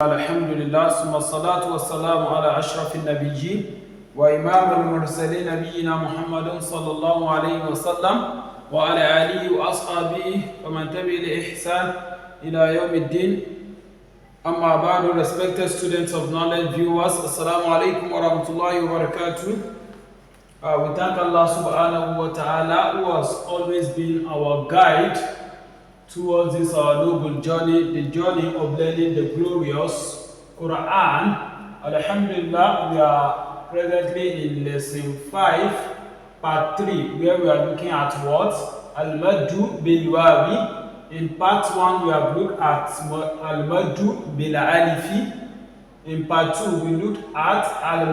Alhamdulillah, summa salatu wa salamu ala ashrafil nabiyyin wa imam al-mursalin nabiyyina Muhammadun sallallahu alayhi wa sallam wa ala alihi wa ashabihi wa man tabi'a li ihsan ila yawmiddin. Amma ba'du, respected students of knowledge, viewers, assalamu alaikum wa rahmatullahi wa barakatuh. We thank Allah subhanahu wa ta'ala, who has always been our guide towards this our noble journey, the journey of learning the glorious Quran. Alhamdulillah, we are presently in lesson 5, part 3, where we are looking at what? Maddu Bil Waawi. In part 1, we have looked at Maddu Bil Waawi. In part 2, we looked at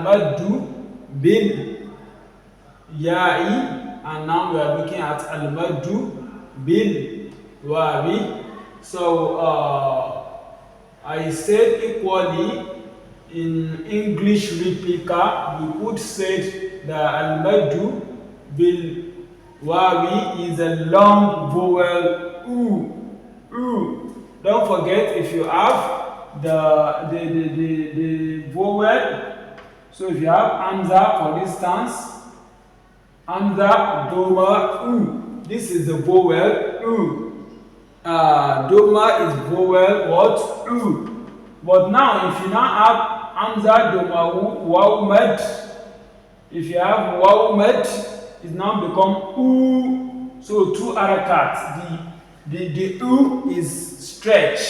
Maddu Bil Waawi, and now we are looking at Maddu Bil Waawi. So I said equally in English replica, we could say that Maddu Bil Waawi is a long vowel Don't forget, if you have the vowel, so if you have Hamza, for instance, Hamza, Doma, this is the vowel Doma is vowel what? But now if you now have Hamza, Doma, Waw, Med, if you have Waw, Med, it now become So two harakats. The is stretch.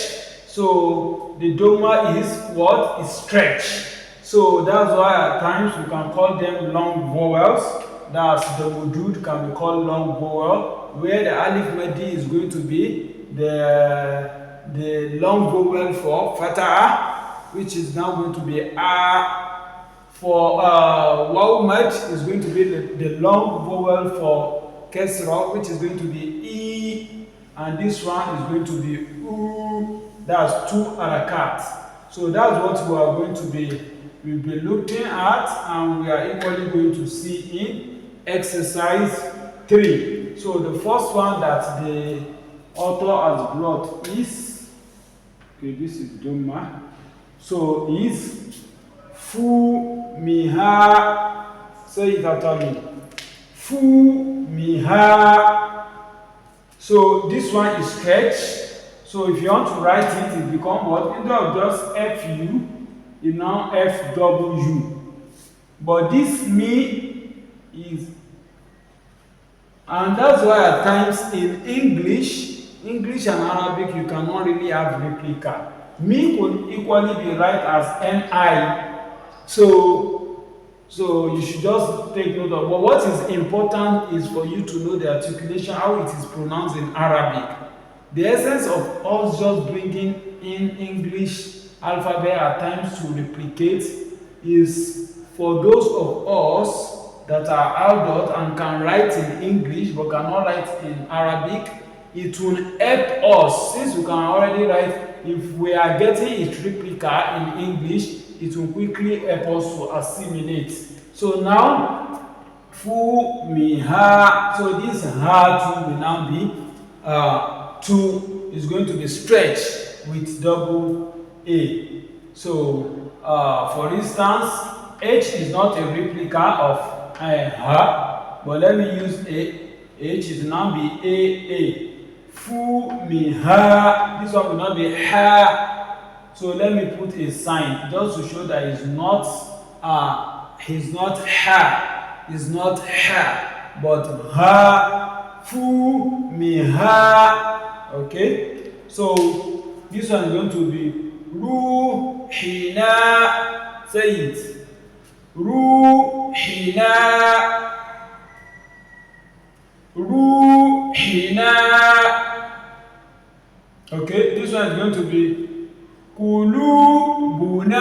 So the Doma is what? Is stretch. So that's why at times we can call them long vowels. That's the Mudud can be called long vowel, where the Alif Madi is going to be the long vowel for Fatah, which is now going to be A. For Waw Mad is going to be the long vowel for Kesra, which is going to be E, and this one is going to be U. That's two harakats. So that's what we are going to we'll be looking at, and we are equally going to see in exercise 3. So the first one that the author has brought is, this is Doma. So is Fu Miha. Say it after me. Fu Miha. So this one is stretch. So if you want to write it, it becomes what? Instead of just Fu, it now FW. But this me is, and that's why at times in English and Arabic, you cannot really have replica. Me could equally be right as NI. So you should just take note of. But what is important is for you to know the articulation, how it is pronounced in Arabic. The essence of us just bringing in English alphabet at times to replicate is for those of us that are adult and can write in English but cannot write in Arabic. It will help us, since we can already write. If we are getting its replica in English, it will quickly help us to assimilate. So now, Fu Mi Ha. So this Ha will now be two is going to be stretched with double A. So for instance, H is not a replica of Ha, but let me use A. H is now be A. Fu Mi Ha. This one will not be Ha. So let me put a sign just to show that it's not he's not Ha. It's not Ha, but Ha. Fu Mi Ha. Okay. So this one is going to be Ruhina. Say it. Ruhina. Ruhina. Okay, this one is going to be Kulubuna.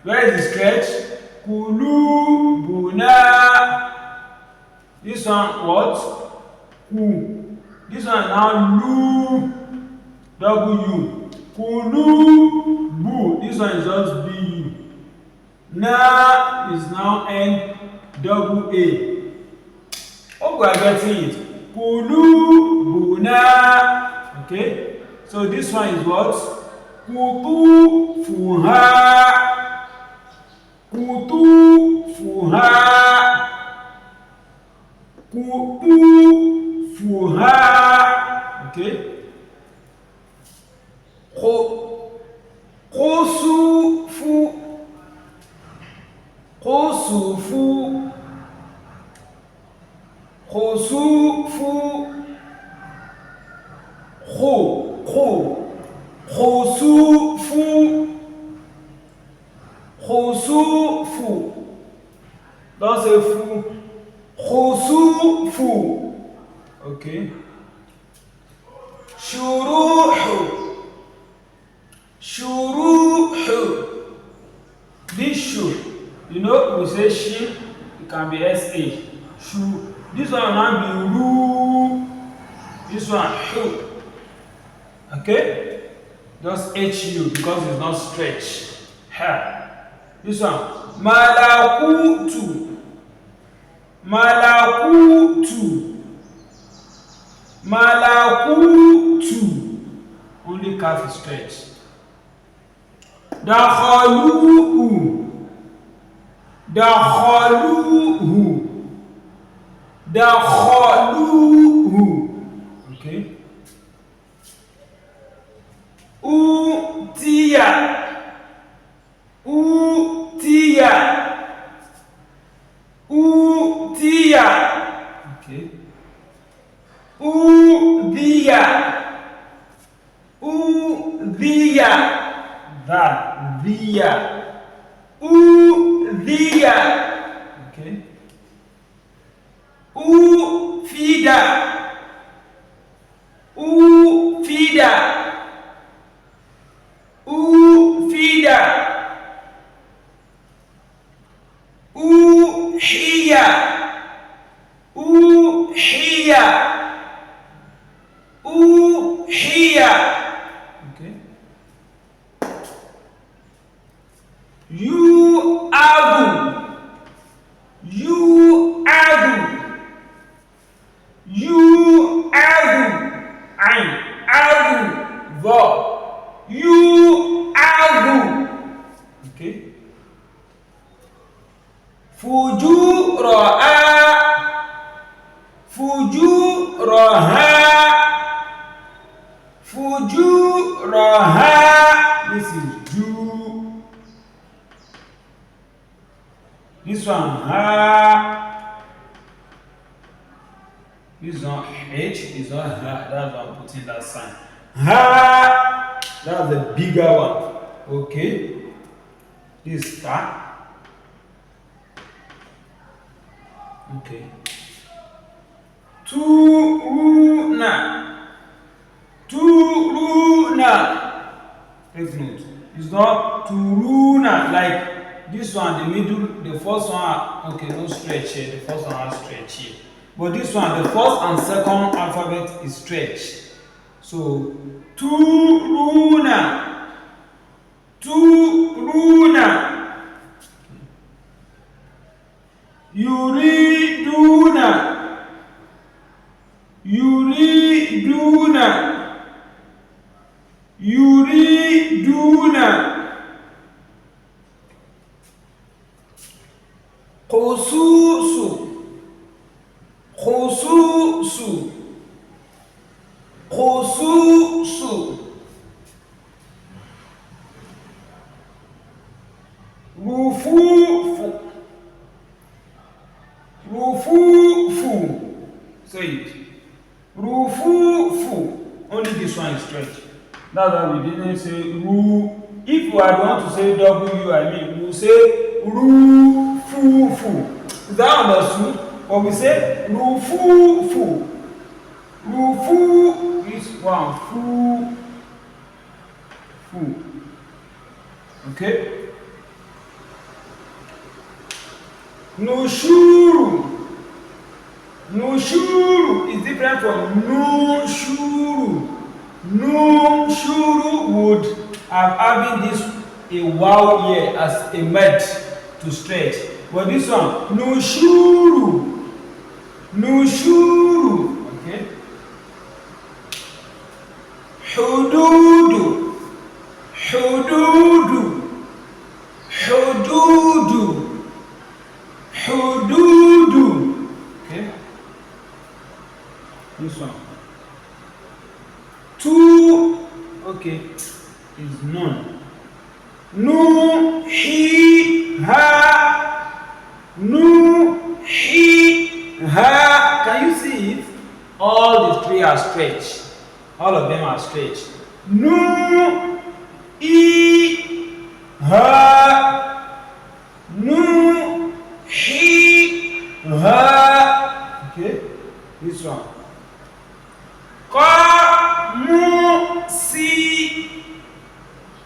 Where is the stretch? Kulubuna. This one what? Ku. This one now Lu. W. Kulubu. This one is just B. Na is now N double A. Hope we are getting it. Kulubuna. Okay. So this one is what? kutufuha, kutufuha, kutufuha. Okay. Khosufu, khosufu, khosufu, khosufu, khosufu. Don't say fu. Khosufu. Okay. Shuruhu, shuruhu. This shu, you know, we say she, it can be sa. Shu. This one will be ru. This one hu. Okay? Just hu because it's not stretched. Ha. This one malakutu, malakutu, malakutu. Only calf is stretched. Dakhaluhu, dakhaluhu, dakhaluhu. Okay. Utiya, utiya, utiya. Okay. Udhiya, udhiya. That dhiya, udhiya. Okay. Ufida, ufida, ufida. Uhiya, uhiya, uhiya. Okay. You adu, you adu, you adu. Ain, adu, va. You adu. Okay. Fujura'a, fujuraha, fujuraha. This is ju. This one ha. This one h. This one ha. That's why I'm putting that sign. Ha. That's the bigger one. Okay. This ta. Okay. Turuna, turuna. Take note. It's not turuna like this one. The middle, the first one. Okay, no stretch here. The first one has stretch here. But this one, the first and second alphabet is stretched. So turuna, turuna. Yuriduna, yuriduna, yuriduna. Khususu, khususu, khususu. Rufufu, rufufu. Say it. Rufufu. Only this one is stretched. That's why we didn't say ru. If we are going to say W, I mean, we will say rufufu. Is that understood? Or we say rufufu. Rufu is one. Fu. Fu. Okay? Nushuru. Nushuru is different from nushuru. Nushuru would have having this a wow here as a med to stretch. But this one, nushuru. Nushuru. Okay. Hududu. Hududu, hududu, hududu. Okay, this one. Two, okay, is nun. Nu, he, ha, nu, he, ha. Can you see it? All the three are stretched. All of them are stretched. Nu, I, ha, nu, he, ha. Okay, this one. Ka, mu, si,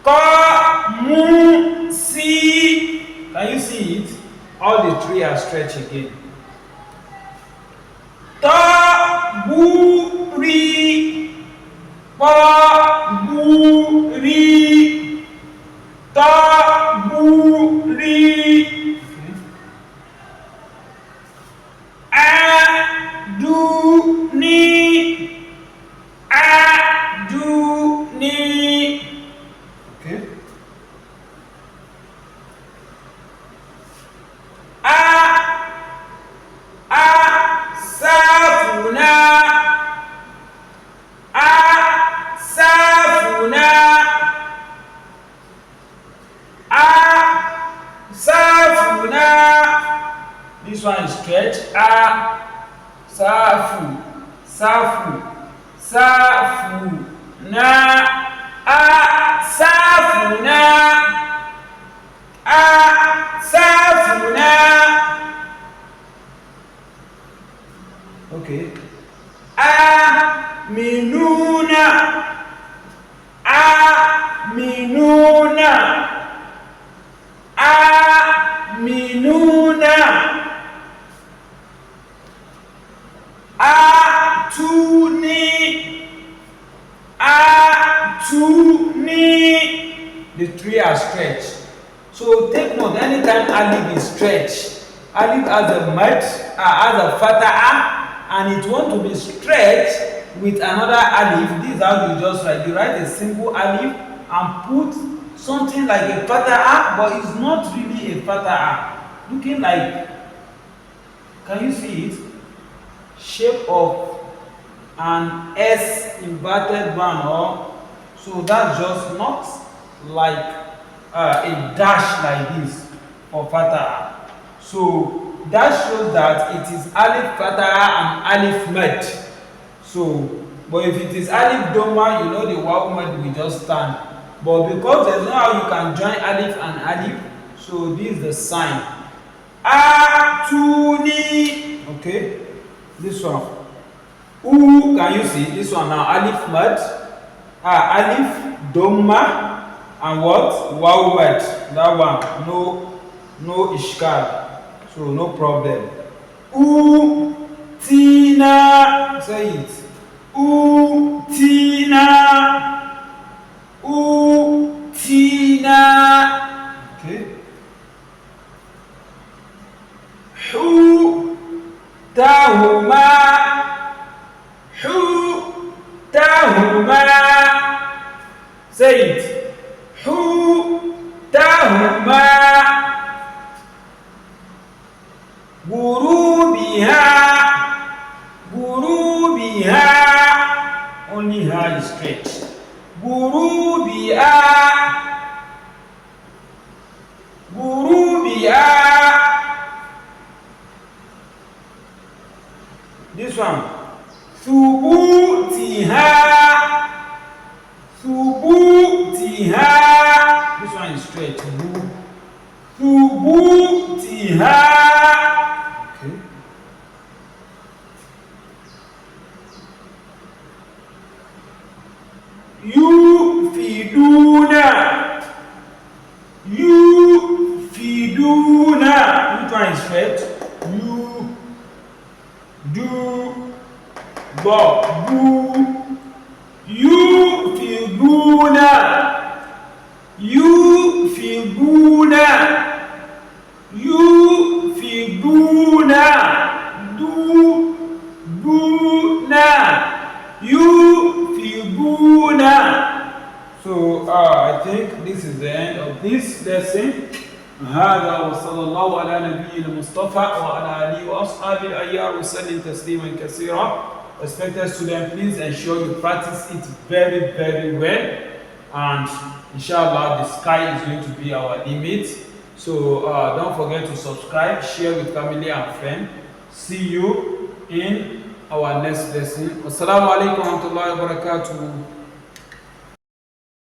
ka, mu, si. Can you see it? All the three are stretched again. Ta, bu, ri, pa, bu, ri, ta, bu, ri. A, du, ni, a, du, ni. Okay. Safuna, a, safuna, a, safuna. This one is stretched. A, safu, safu, safu, na, a, safuna, a, safuna. Okay. Aminuna, aminuna, aminuna. Atuni, atuni. The three are stretched. So take note, anytime alif is stretched, alif has a mat, has a fatah, and it want to be stretched with another alif. This is how you just write. You write a simple alif and put something like a fatah, but it's not really a fatah. Looking like, can you see it? Shape of an S inverted band, or so that's just not like a dash like this for fatah. So that shows that it is alif fatah and alif mad. So, but if it is alif doma, you know the waw mad will just stand. But because there's no how you can join alif and alif, so this is the sign. Atuni. Okay, this one. U, can you see this one now? Alif mad, alif doma, and what? Waw mad. That one, no ishkal. So no problem. Tina, say it. Tina, tina. Okay. Tahuma, tahuma. Say it. Tahuma. Gurubiha, gurubiha. Only her is straight. Gurubiha, gurubiha. This one. Thubutiha, thubutiha. This one is straight. Thubutiha. Yufiduna, yufiduna. Which one is straight? You, do, bo, bu. Yufiduna, yufiduna, yufiduna. Do, buna. You, fibuna. So I think the end of this lesson. هذا وصلى الله على نبينا المصطفى وعلى آله وأصحابه الأخيار وسلم تسليما كثيرا. Respected students, please ensure you practice it very, very well, and inshallah the sky is going to be our limit. So don't forget to subscribe, share with family and friends. See you in our next lesson. Wassalamu alaikum wa rahmatullahi wa barakatuh.